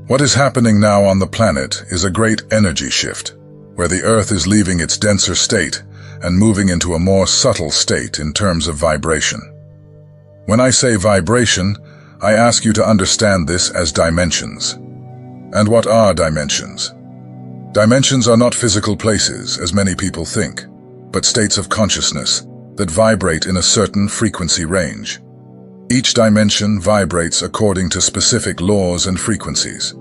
What is happening now on the planet is a great energy shift, where the Earth is leaving its denser state and moving into a more subtle state in terms of vibration. When I say vibration, I ask you to understand this as dimensions. And what are dimensions? Dimensions are not physical places, as many people think, but states of consciousness that vibrate in a certain frequency range. Each dimension vibrates according to specific laws and frequencies.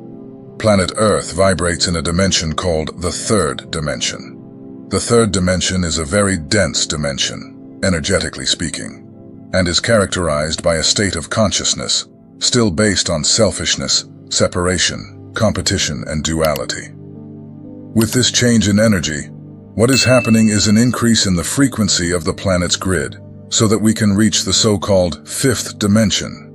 Planet Earth vibrates in a dimension called the third dimension. The third dimension is a very dense dimension, energetically speaking, and is characterized by a state of consciousness, still based on selfishness, separation, competition, and duality. With this change in energy, what is happening is an increase in the frequency of the planet's grid, so that we can reach the so-called fifth dimension.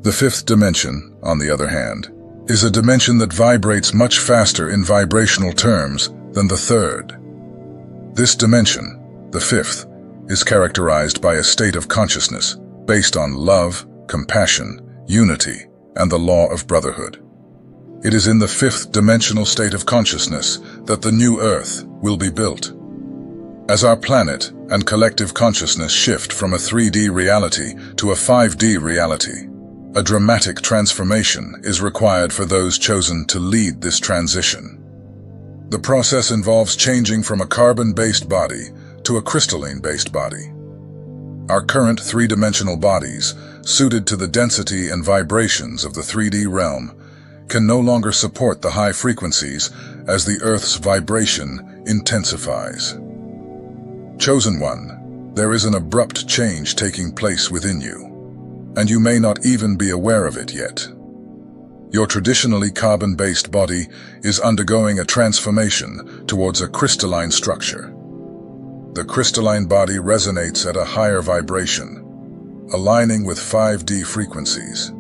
The fifth dimension, on the other hand, is a dimension that vibrates much faster in vibrational terms than the third. This dimension, the fifth, is characterized by a state of consciousness based on love, compassion, unity, and the law of brotherhood. It is in the fifth dimensional state of consciousness that the new Earth will be built. As our planet and collective consciousness shift from a 3D reality to a 5D reality, a dramatic transformation is required for those chosen to lead this transition. The process involves changing from a carbon-based body to a crystalline-based body. Our current three-dimensional bodies, suited to the density and vibrations of the 3D realm, can no longer support the high frequencies as the Earth's vibration intensifies. Chosen one, there is an abrupt change taking place within you, and you may not even be aware of it yet. Your traditionally carbon-based body is undergoing a transformation towards a crystalline structure. The crystalline body resonates at a higher vibration, aligning with 5D frequencies.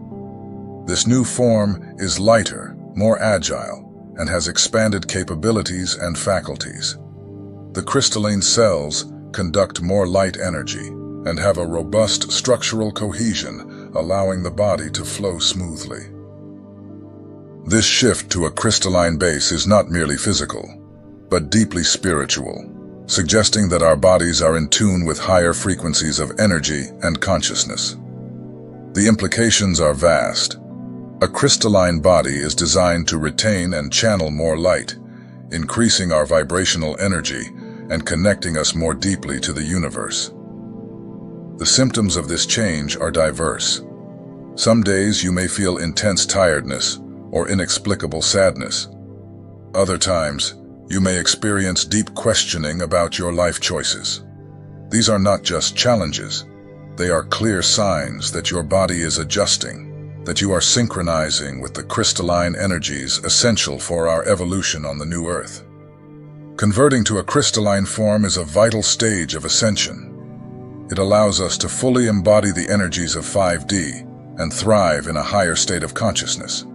This new form is lighter, more agile, and has expanded capabilities and faculties. The crystalline cells conduct more light energy and have a robust structural cohesion, allowing the body to flow smoothly. This shift to a crystalline base is not merely physical, but deeply spiritual, suggesting that our bodies are in tune with higher frequencies of energy and consciousness. The implications are vast. A crystalline body is designed to retain and channel more light, increasing our vibrational energy and connecting us more deeply to the universe. The symptoms of this change are diverse. Some days you may feel intense tiredness or inexplicable sadness. Other times, you may experience deep questioning about your life choices. These are not just challenges. They are clear signs that your body is adjusting, that you are synchronizing with the crystalline energies essential for our evolution on the new Earth. Converting to a crystalline form is a vital stage of ascension. It allows us to fully embody the energies of 5D and thrive in a higher state of consciousness.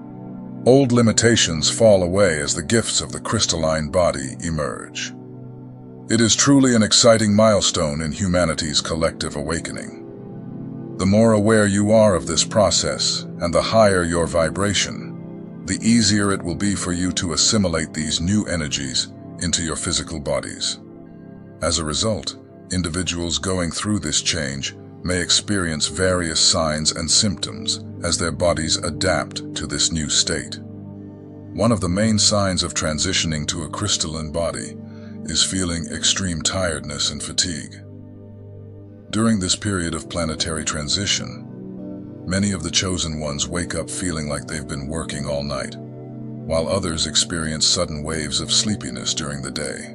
Old limitations fall away as the gifts of the crystalline body emerge. It is truly an exciting milestone in humanity's collective awakening. The more aware you are of this process and the higher your vibration, the easier it will be for you to assimilate these new energies into your physical bodies. As a result, individuals going through this change may experience various signs and symptoms as their bodies adapt to this new state. One of the main signs of transitioning to a crystalline body is feeling extreme tiredness and fatigue. During this period of planetary transition, many of the chosen ones wake up feeling like they've been working all night, while others experience sudden waves of sleepiness during the day.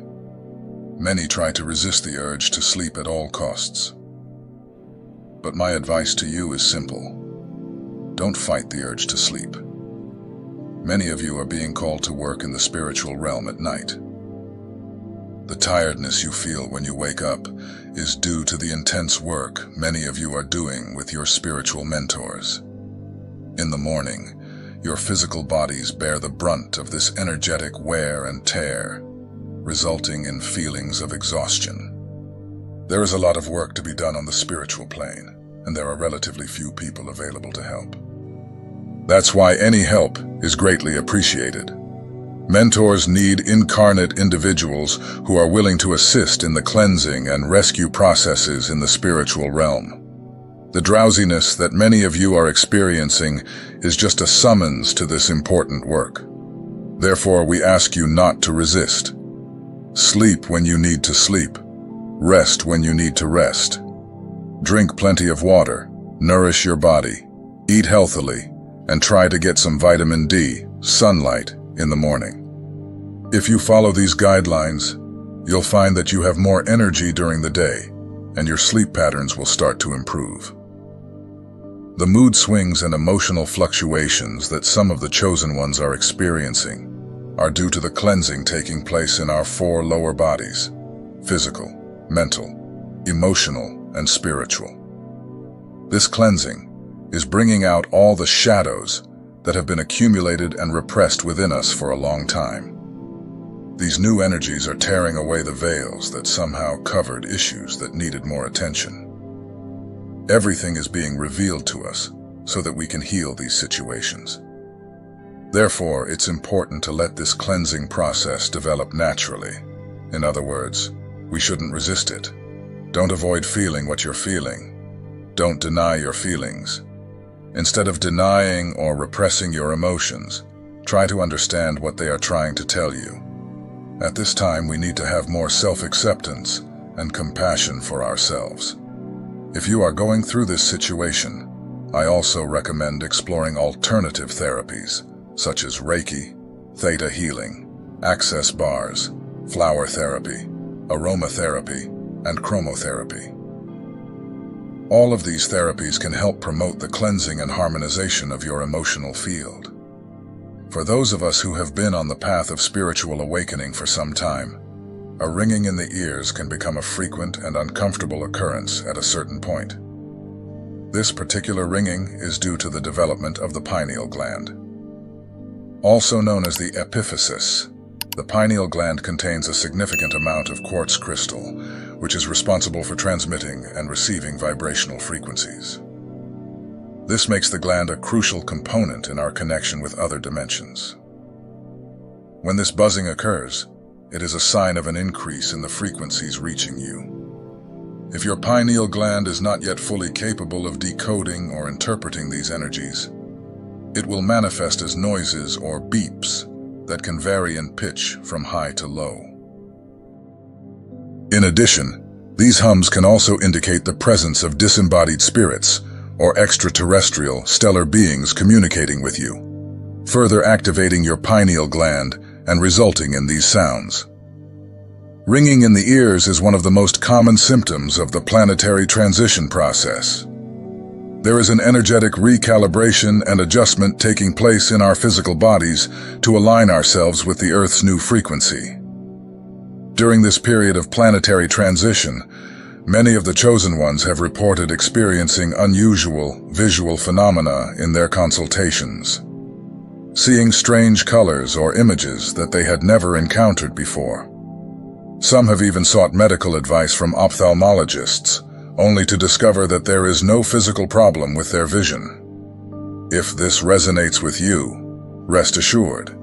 Many try to resist the urge to sleep at all costs. But my advice to you is simple. Don't fight the urge to sleep. Many of you are being called to work in the spiritual realm at night. The tiredness you feel when you wake up is due to the intense work many of you are doing with your spiritual mentors. In the morning, your physical bodies bear the brunt of this energetic wear and tear, resulting in feelings of exhaustion. There is a lot of work to be done on the spiritual plane, and there are relatively few people available to help. That's why any help is greatly appreciated. Mentors need incarnate individuals who are willing to assist in the cleansing and rescue processes in the spiritual realm. The drowsiness that many of you are experiencing is just a summons to this important work. Therefore, we ask you not to resist. Sleep when you need to sleep. Rest when you need to rest. Drink plenty of water, nourish your body, eat healthily, and try to get some vitamin D, sunlight, in the morning. If you follow these guidelines, you'll find that you have more energy during the day, and your sleep patterns will start to improve. The mood swings and emotional fluctuations that some of the chosen ones are experiencing are due to the cleansing taking place in our 4 lower bodies: physical, mental, emotional, and spiritual. This cleansing is bringing out all the shadows that have been accumulated and repressed within us for a long time. These new energies are tearing away the veils that somehow covered issues that needed more attention. Everything is being revealed to us so that we can heal these situations. Therefore, it's important to let this cleansing process develop naturally. In other words, we shouldn't resist it. Don't avoid feeling what you're feeling. Don't deny your feelings. Instead of denying or repressing your emotions, try to understand what they are trying to tell you. At this time, we need to have more self-acceptance and compassion for ourselves. If you are going through this situation, I also recommend exploring alternative therapies, such as Reiki, Theta healing, access bars, flower therapy, aromatherapy, and chromotherapy. All of these therapies can help promote the cleansing and harmonization of your emotional field. For those of us who have been on the path of spiritual awakening for some time, a ringing in the ears can become a frequent and uncomfortable occurrence at a certain point. This particular ringing is due to the development of the pineal gland. Also known as the epiphysis, the pineal gland contains a significant amount of quartz crystal, which is responsible for transmitting and receiving vibrational frequencies. This makes the gland a crucial component in our connection with other dimensions. When this buzzing occurs, it is a sign of an increase in the frequencies reaching you. If your pineal gland is not yet fully capable of decoding or interpreting these energies, it will manifest as noises or beeps that can vary in pitch from high to low. In addition, these hums can also indicate the presence of disembodied spirits or extraterrestrial stellar beings communicating with you, further activating your pineal gland and resulting in these sounds. Ringing in the ears is one of the most common symptoms of the planetary transition process. There is an energetic recalibration and adjustment taking place in our physical bodies to align ourselves with the Earth's new frequency. During this period of planetary transition, many of the chosen ones have reported experiencing unusual visual phenomena in their consultations, seeing strange colors or images that they had never encountered before. Some have even sought medical advice from ophthalmologists, only to discover that there is no physical problem with their vision. If this resonates with you, rest assured.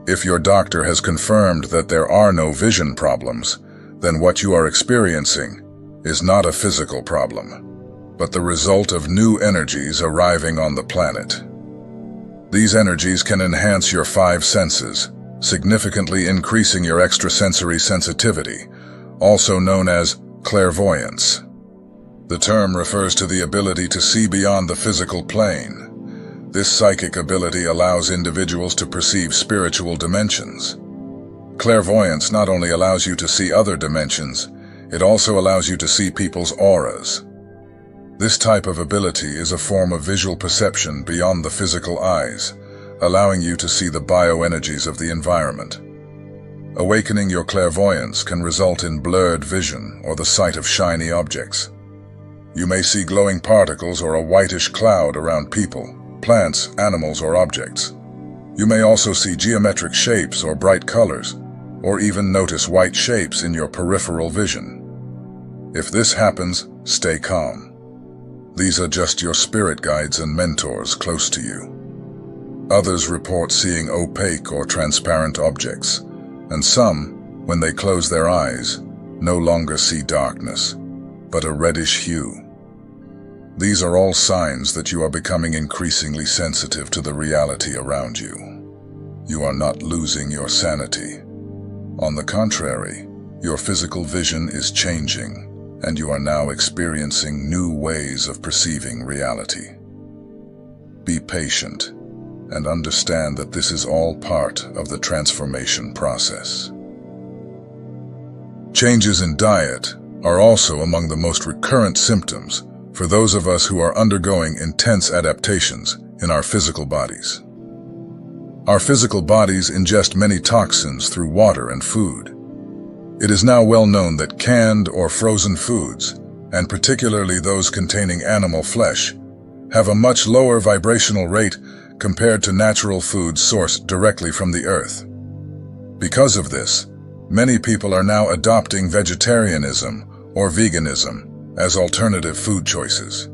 If your doctor has confirmed that there are no vision problems, then what you are experiencing is not a physical problem, but the result of new energies arriving on the planet. These energies can enhance your 5 senses, significantly increasing your extrasensory sensitivity, also known as clairvoyance. The term refers to the ability to see beyond the physical plane. This psychic ability allows individuals to perceive spiritual dimensions. Clairvoyance not only allows you to see other dimensions, it also allows you to see people's auras. This type of ability is a form of visual perception beyond the physical eyes, allowing you to see the bioenergies of the environment. Awakening your clairvoyance can result in blurred vision or the sight of shiny objects. You may see glowing particles or a whitish cloud around people, plants, animals, or objects. You may also see geometric shapes or bright colors, or even notice white shapes in your peripheral vision. If this happens, stay calm. These are just your spirit guides and mentors close to you. Others report seeing opaque or transparent objects, and some, when they close their eyes, no longer see darkness, but a reddish hue. These are all signs that you are becoming increasingly sensitive to the reality around you. You are not losing your sanity. On the contrary, your physical vision is changing, and you are now experiencing new ways of perceiving reality. Be patient and understand that this is all part of the transformation process. Changes in diet are also among the most recurrent symptoms for those of us who are undergoing intense adaptations in our physical bodies. Our physical bodies ingest many toxins through water and food. It is now well known that canned or frozen foods, and particularly those containing animal flesh, have a much lower vibrational rate compared to natural foods sourced directly from the earth. Because of this, many people are now adopting vegetarianism or veganism as alternative food choices.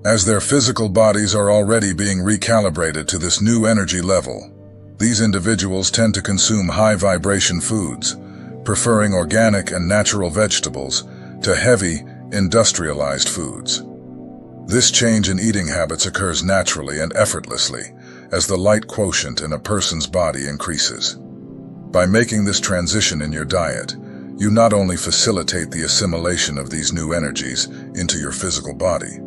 As their physical bodies are already being recalibrated to this new energy level, these individuals tend to consume high-vibration foods, preferring organic and natural vegetables to heavy, industrialized foods. This change in eating habits occurs naturally and effortlessly as the light quotient in a person's body increases. By making this transition in your diet, you not only facilitate the assimilation of these new energies into your physical body,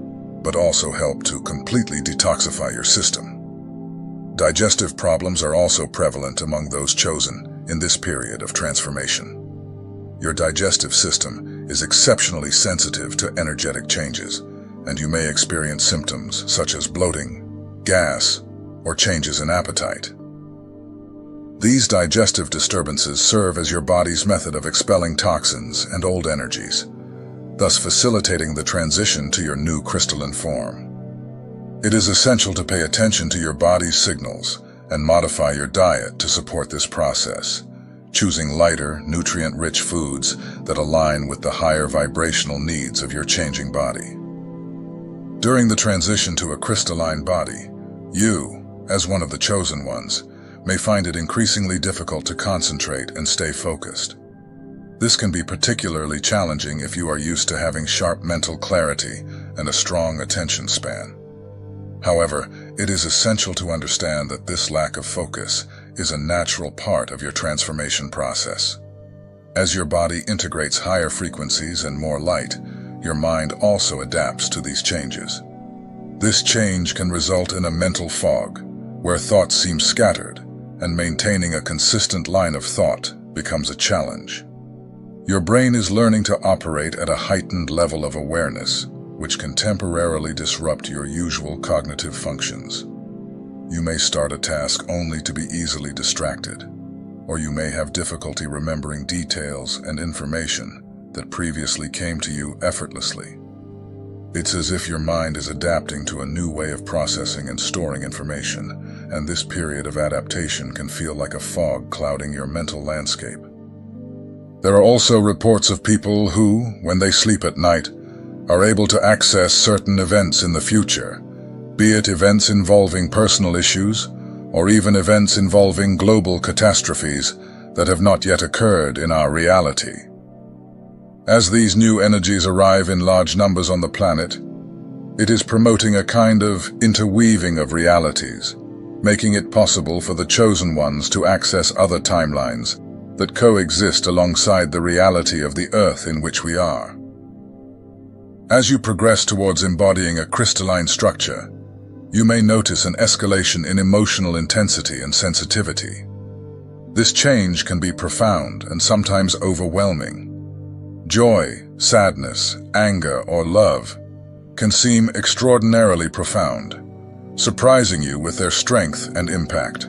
but also help to completely detoxify your system. Digestive problems are also prevalent among those chosen in this period of transformation. Your digestive system is exceptionally sensitive to energetic changes, and you may experience symptoms such as bloating, gas, or changes in appetite. These digestive disturbances serve as your body's method of expelling toxins and old energies, thus facilitating the transition to your new crystalline form. It is essential to pay attention to your body's signals and modify your diet to support this process, choosing lighter, nutrient-rich foods that align with the higher vibrational needs of your changing body. During the transition to a crystalline body, you, as one of the chosen ones, may find it increasingly difficult to concentrate and stay focused. This can be particularly challenging if you are used to having sharp mental clarity and a strong attention span. However, it is essential to understand that this lack of focus is a natural part of your transformation process. As your body integrates higher frequencies and more light, your mind also adapts to these changes. This change can result in a mental fog, where thoughts seem scattered, and maintaining a consistent line of thought becomes a challenge. Your brain is learning to operate at a heightened level of awareness, which can temporarily disrupt your usual cognitive functions. You may start a task only to be easily distracted, or you may have difficulty remembering details and information that previously came to you effortlessly. It's as if your mind is adapting to a new way of processing and storing information, and this period of adaptation can feel like a fog clouding your mental landscape. There are also reports of people who, when they sleep at night, are able to access certain events in the future, be it events involving personal issues, or even events involving global catastrophes that have not yet occurred in our reality. As these new energies arrive in large numbers on the planet, it is promoting a kind of interweaving of realities, making it possible for the chosen ones to access other timelines that coexist alongside the reality of the Earth in which we are. As you progress towards embodying a crystalline structure, you may notice an escalation in emotional intensity and sensitivity. This change can be profound and sometimes overwhelming. Joy, sadness, anger, or love can seem extraordinarily profound, surprising you with their strength and impact.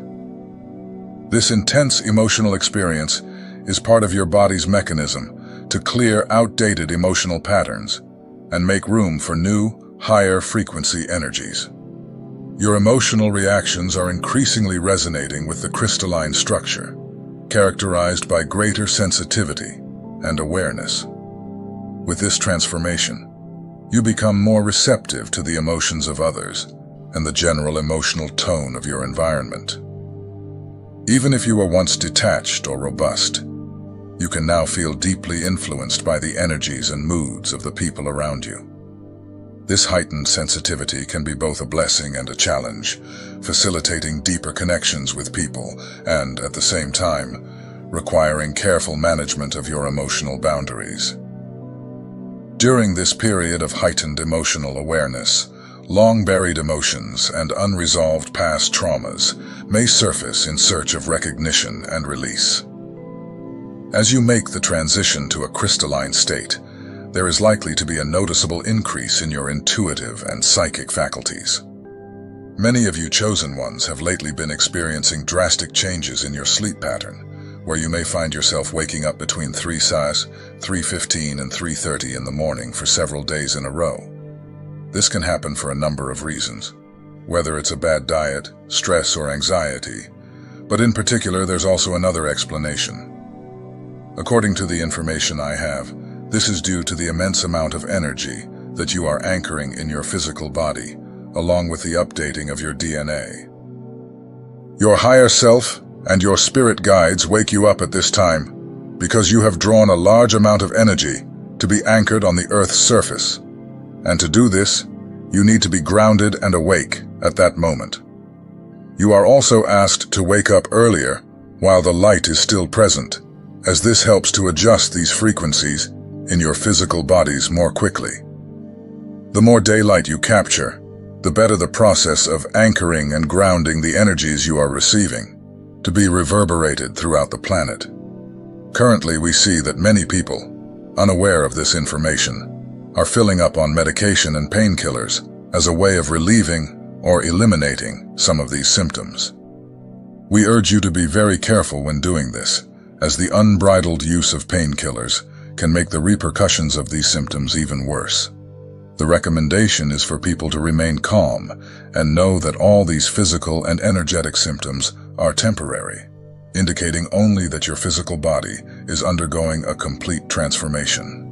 This intense emotional experience is part of your body's mechanism to clear outdated emotional patterns and make room for new, higher frequency energies. Your emotional reactions are increasingly resonating with the crystalline structure, characterized by greater sensitivity and awareness. With this transformation, you become more receptive to the emotions of others and the general emotional tone of your environment. Even if you were once detached or robust, you can now feel deeply influenced by the energies and moods of the people around you. This heightened sensitivity can be both a blessing and a challenge, facilitating deeper connections with people and, at the same time, requiring careful management of your emotional boundaries. During this period of heightened emotional awareness, long-buried emotions and unresolved past traumas may surface in search of recognition and release. As you make the transition to a crystalline state, there is likely to be a noticeable increase in your intuitive and psychic faculties. Many of you chosen ones have lately been experiencing drastic changes in your sleep pattern, where you may find yourself waking up between 3:15 and 3:30 in the morning for several days in a row. This can happen for a number of reasons, whether it's a bad diet, stress, or anxiety, but in particular there's also another explanation. According to the information I have, this is due to the immense amount of energy that you are anchoring in your physical body, along with the updating of your DNA. Your higher self and your spirit guides wake you up at this time because you have drawn a large amount of energy to be anchored on the Earth's surface. And to do this, you need to be grounded and awake at that moment. You are also asked to wake up earlier while the light is still present, as this helps to adjust these frequencies in your physical bodies more quickly. The more daylight you capture, the better the process of anchoring and grounding the energies you are receiving to be reverberated throughout the planet. Currently, we see that many people, unaware of this information, are filling up on medication and painkillers as a way of relieving or eliminating some of these symptoms. We urge you to be very careful when doing this, as the unbridled use of painkillers can make the repercussions of these symptoms even worse. The recommendation is for people to remain calm and know that all these physical and energetic symptoms are temporary, indicating only that your physical body is undergoing a complete transformation.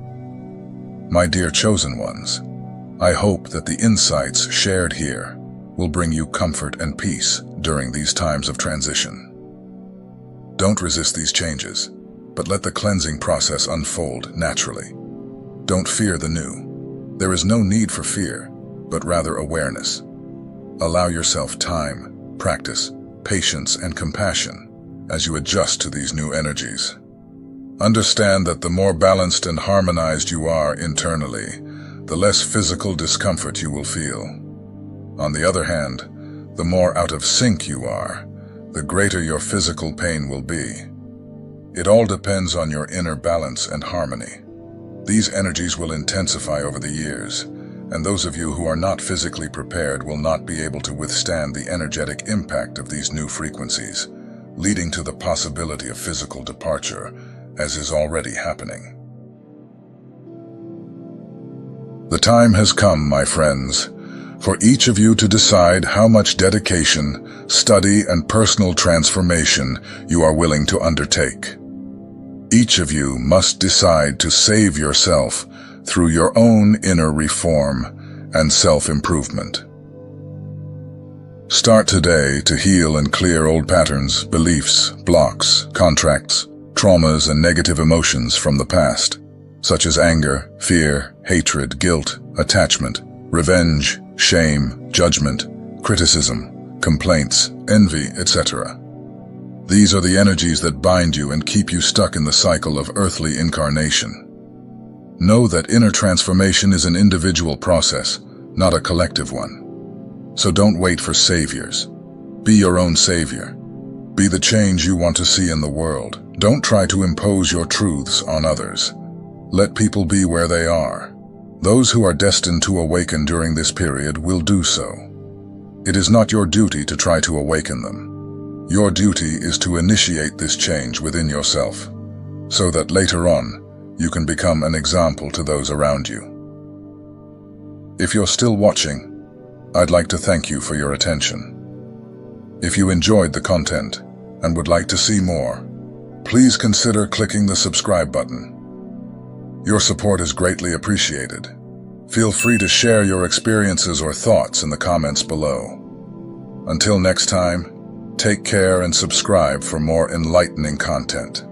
My dear chosen ones, I hope that the insights shared here will bring you comfort and peace during these times of transition. Don't resist these changes, but let the cleansing process unfold naturally. Don't fear the new. There is no need for fear, but rather awareness. Allow yourself time, practice, patience, and compassion as you adjust to these new energies. Understand that the more balanced and harmonized you are internally, the less physical discomfort you will feel. On the other hand, the more out of sync you are, the greater your physical pain will be. It all depends on your inner balance and harmony. These energies will intensify over the years, and those of you who are not physically prepared will not be able to withstand the energetic impact of these new frequencies, leading to the possibility of physical departure, as is already happening. The time has come, my friends, for each of you to decide how much dedication, study, and personal transformation you are willing to undertake. Each of you must decide to save yourself through your own inner reform and self-improvement. Start today to heal and clear old patterns, beliefs, blocks, contracts, traumas, and negative emotions from the past, such as anger, fear, hatred, guilt, attachment, revenge, shame, judgment, criticism, complaints, envy, etc. These are the energies that bind you and keep you stuck in the cycle of earthly incarnation. Know that inner transformation is an individual process, not a collective one. So don't wait for saviors. Be your own savior. Be the change you want to see in the world. Don't try to impose your truths on others. Let people be where they are. Those who are destined to awaken during this period will do so. It is not your duty to try to awaken them. Your duty is to initiate this change within yourself, so that later on, you can become an example to those around you. If you're still watching, I'd like to thank you for your attention. If you enjoyed the content and would like to see more, please consider clicking the subscribe button. Your support is greatly appreciated. Feel free to share your experiences or thoughts in the comments below. Until next time, take care and subscribe for more enlightening content.